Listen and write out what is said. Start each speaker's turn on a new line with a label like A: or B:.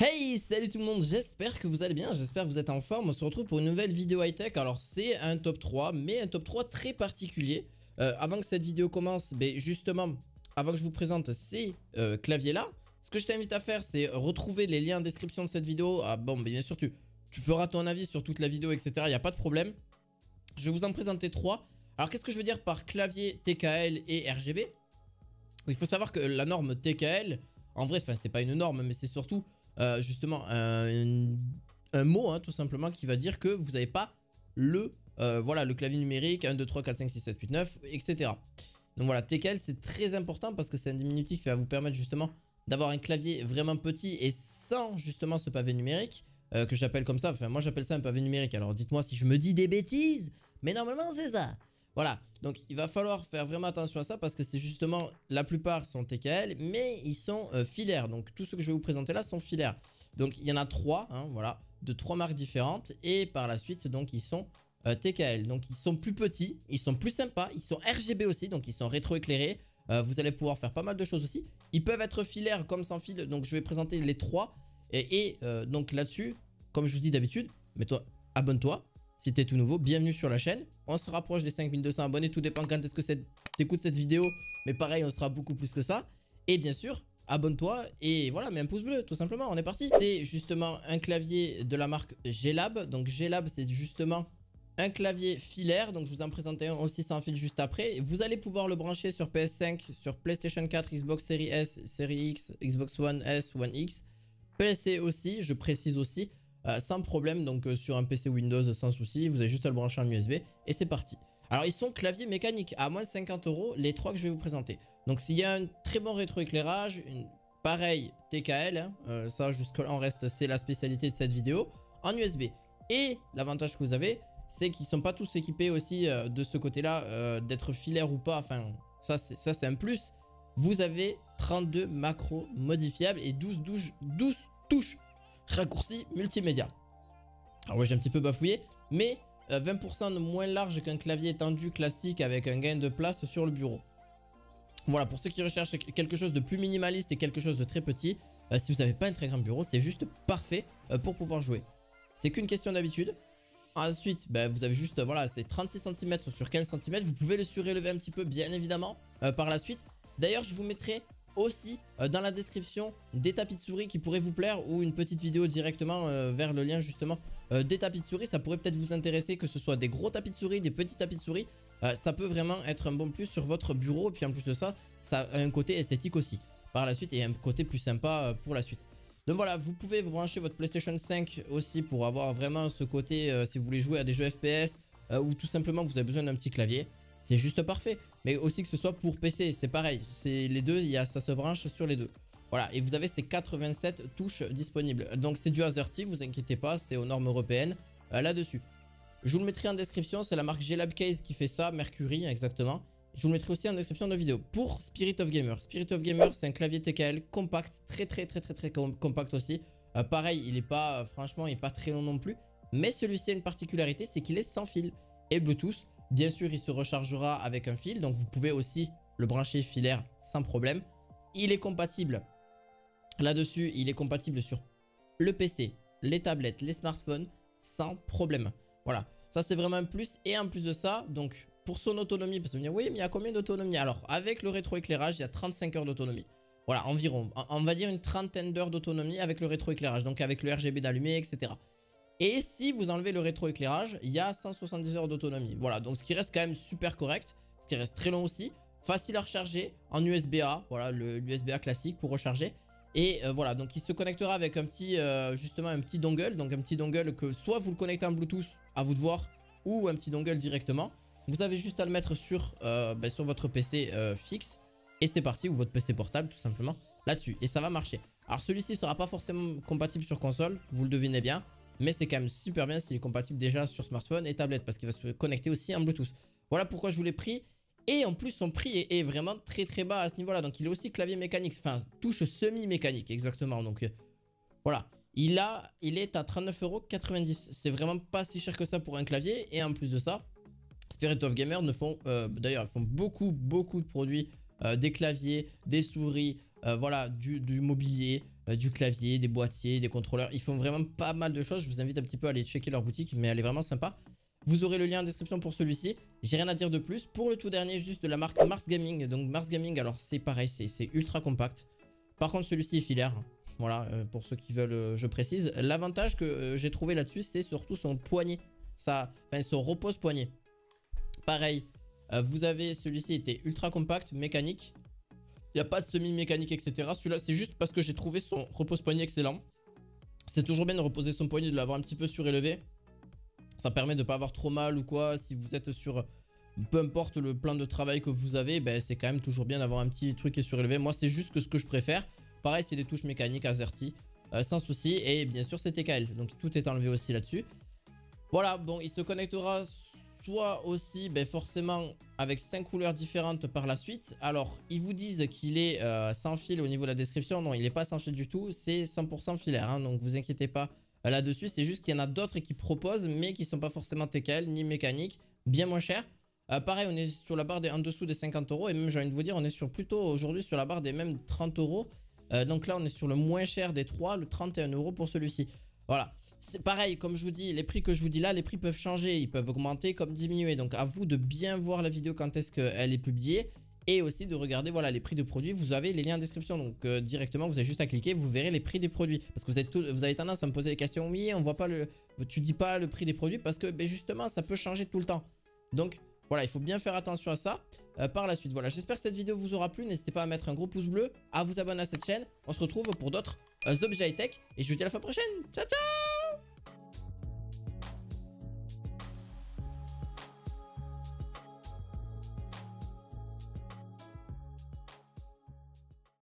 A: Hey, salut tout le monde, j'espère que vous allez bien, j'espère que vous êtes en forme. On se retrouve pour une nouvelle vidéo high-tech. Alors c'est un top 3, mais un top 3 très particulier. Avant que cette vidéo commence, justement, avant que je vous présente ces claviers-là, ce que je t'invite à faire, c'est retrouver les liens en description de cette vidéo. Ah bon, bien sûr, tu feras ton avis sur toute la vidéo, etc. Il n'y a pas de problème. Je vais vous en présenter 3. Alors qu'est-ce que je veux dire par clavier TKL et RGB? Il faut savoir que la norme TKL, en vrai, c'est pas une norme, mais c'est surtout... justement un mot tout simplement qui va dire que vous n'avez pas le clavier numérique 1, 2, 3, 4, 5, 6, 7, 8, 9, etc. Donc voilà, TKL c'est très important parce que c'est un diminutif qui va vous permettre justement d'avoir un clavier vraiment petit et sans justement ce pavé numérique que j'appelle comme ça. Enfin moi j'appelle ça un pavé numérique, alors dites-moi si je me dis des bêtises, mais normalement c'est ça. Voilà, donc il va falloir faire vraiment attention à ça parce que c'est justement, la plupart sont TKL, mais ils sont filaires. Donc tous ceux que je vais vous présenter là sont filaires. Donc il y en a 3, voilà, de 3 marques différentes. Et par la suite, donc ils sont TKL. Donc ils sont plus petits, ils sont plus sympas, ils sont RGB aussi, donc ils sont rétroéclairés. Vous allez pouvoir faire pas mal de choses aussi. Ils peuvent être filaires comme sans fil, donc je vais présenter les 3. Donc là-dessus, comme je vous dis d'habitude, abonne-toi. Si t'es tout nouveau, bienvenue sur la chaîne. On se rapproche des 5200 abonnés, tout dépend quand est-ce que t'écoutes cette vidéo. Mais pareil, on sera beaucoup plus que ça. Et bien sûr, abonne-toi et voilà, mets un pouce bleu, tout simplement, on est parti. C'est justement un clavier de la marque G-Lab. Donc G-Lab, c'est justement un clavier filaire. Donc je vous en présentais un aussi sans fil juste après. Vous allez pouvoir le brancher sur PS5, sur PlayStation 4, Xbox Series S, Series X, Xbox One S, One X. PC aussi, je précise aussi. Sans problème, donc sur un PC Windows sans souci, vous avez juste à le brancher en USB et c'est parti. Alors ils sont claviers mécaniques à moins de 50 €, les 3 que je vais vous présenter. Donc s'il y a un très bon rétroéclairage, pareil TKL, ça jusqu'à là on reste, c'est la spécialité de cette vidéo, en USB. Et l'avantage que vous avez, c'est qu'ils ne sont pas tous équipés aussi de ce côté-là, d'être filaires ou pas, enfin ça c'est un plus. Vous avez 32 macros modifiables et 12 touches raccourci multimédia. Alors ouais, j'ai un petit peu bafouillé, mais 20% de moins large qu'un clavier étendu classique avec un gain de place sur le bureau. Voilà, pour ceux qui recherchent quelque chose de plus minimaliste et quelque chose de très petit, si vous n'avez pas un très grand bureau, c'est juste parfait pour pouvoir jouer. C'est qu'une question d'habitude. Ensuite, vous avez juste, voilà, c'est 36 cm sur 15 cm. Vous pouvez le surélever un petit peu, bien évidemment, par la suite. D'ailleurs, je vous mettrai aussi dans la description des tapis de souris qui pourraient vous plaire ou une petite vidéo directement vers le lien justement des tapis de souris. Ça pourrait peut-être vous intéresser, que ce soit des gros tapis de souris, des petits tapis de souris. Ça peut vraiment être un bon plus sur votre bureau. Et puis en plus de ça, ça a un côté esthétique aussi par la suite et un côté plus sympa pour la suite. Donc voilà, vous pouvez vous brancher votre PlayStation 5 aussi pour avoir vraiment ce côté si vous voulez jouer à des jeux FPS ou tout simplement vous avez besoin d'un petit clavier. C'est juste parfait. Mais aussi que ce soit pour PC, c'est pareil. C'est les deux, ça se branche sur les deux. Voilà, et vous avez ces 87 touches disponibles. Donc c'est du AZERTY, vous inquiétez pas, c'est aux normes européennes là-dessus. Je vous le mettrai en description, c'est la marque G-Lab Case qui fait ça, Mercury exactement. Je vous le mettrai aussi en description de la vidéo. Pour Spirit of Gamer. Spirit of Gamer, c'est un clavier TKL compact, très compact aussi. Pareil, il est pas, franchement, il est pas très long non plus. Mais celui-ci a une particularité, c'est qu'il est sans fil et Bluetooth. Bien sûr, il se rechargera avec un fil, donc vous pouvez aussi le brancher filaire sans problème. Il est compatible là-dessus, il est compatible sur le PC, les tablettes, les smartphones sans problème. Voilà, ça c'est vraiment un plus. Et en plus de ça, donc pour son autonomie, parce que vous me dites, oui, mais il y a combien d'autonomie? Alors, avec le rétroéclairage, il y a 35 heures d'autonomie. Voilà, environ, on va dire une trentaine d'heures d'autonomie avec le rétroéclairage, donc avec le RGB d'allumé, etc. Et si vous enlevez le rétroéclairage, il y a 170 heures d'autonomie. Voilà, donc ce qui reste quand même super correct. Ce qui reste très long aussi. Facile à recharger en USB-A. Voilà, l'USB-A classique pour recharger. Et voilà, donc il se connectera avec un petit, justement un petit dongle. Donc un petit dongle que soit vous le connectez en Bluetooth, à vous de voir, ou un petit dongle directement. Vous avez juste à le mettre sur votre PC fixe. Et c'est parti, ou votre PC portable tout simplement, là-dessus. Et ça va marcher. Alors celui-ci ne sera pas forcément compatible sur console, vous le devinez bien. Mais c'est quand même super bien s'il est compatible déjà sur smartphone et tablette parce qu'il va se connecter aussi en Bluetooth. Voilà pourquoi je vous l'ai pris. Et en plus, son prix est vraiment très bas à ce niveau-là. Donc, il est aussi clavier mécanique. Enfin, touche semi-mécanique, exactement. Donc, voilà. Il est à 39,90 €. C'est vraiment pas si cher que ça pour un clavier. Et en plus de ça, Spirit of Gamer d'ailleurs, ils font beaucoup de produits. Des claviers, des souris, voilà, du mobilier. du clavier, des boîtiers, des contrôleurs. Ils font vraiment pas mal de choses. Je vous invite un petit peu à aller checker leur boutique, mais elle est vraiment sympa. Vous aurez le lien en description pour celui-ci. J'ai rien à dire de plus. Pour le tout dernier, juste de la marque Mars Gaming. Donc Mars Gaming, alors c'est pareil, c'est ultra compact. Par contre, celui-ci est filaire. Voilà, pour ceux qui veulent, je précise. L'avantage que j'ai trouvé là-dessus, c'est surtout son poignet. Son repose-poignet. Pareil, vous avez, celui-ci était ultra compact, mécanique. Il n'y a pas de semi-mécanique, etc. Celui-là, c'est juste parce que j'ai trouvé son repose-poignet excellent. C'est toujours bien de reposer son poignet, de l'avoir un petit peu surélevé. Ça permet de ne pas avoir trop mal ou quoi. Si vous êtes sur, peu importe le plan de travail que vous avez, ben, c'est quand même toujours bien d'avoir un petit truc qui est surélevé. Moi, c'est juste que ce que je préfère. Pareil, c'est des touches mécaniques AZERTY, sans souci. Et bien sûr, c'est TKL. Donc, tout est enlevé aussi là-dessus. Voilà, bon, il se connectera soit aussi, ben, forcément, avec 5 couleurs différentes par la suite. Alors, ils vous disent qu'il est sans fil au niveau de la description. Non, il n'est pas sans fil du tout. C'est 100% filaire, hein, donc vous inquiétez pas là-dessus. C'est juste qu'il y en a d'autres qui proposent, mais qui ne sont pas forcément TKL ni mécaniques, bien moins cher. Pareil, on est sur la barre en dessous des 50 €. Et même, j'ai envie de vous dire, on est sur plutôt aujourd'hui sur la barre des même 30 €. Donc là, on est sur le moins cher des trois, le 31 € pour celui-ci. Voilà. C'est pareil, comme je vous dis, les prix que je vous dis là, les prix peuvent changer. Ils peuvent augmenter comme diminuer. Donc, à vous de bien voir la vidéo quand est-ce qu'elle est publiée. Et aussi de regarder voilà, les prix de produits. Vous avez les liens en description. Donc, directement, vous avez juste à cliquer. Vous verrez les prix des produits. Parce que vous avez tendance à me poser des questions. Oui, on voit pas tu dis pas le prix des produits. Parce que ben, justement, ça peut changer tout le temps. Donc, voilà, il faut bien faire attention à ça par la suite. Voilà, j'espère que cette vidéo vous aura plu. N'hésitez pas à mettre un gros pouce bleu, à vous abonner à cette chaîne. On se retrouve pour d'autres objets high-tech. Et je vous dis à la fois prochaine. Ciao, ciao!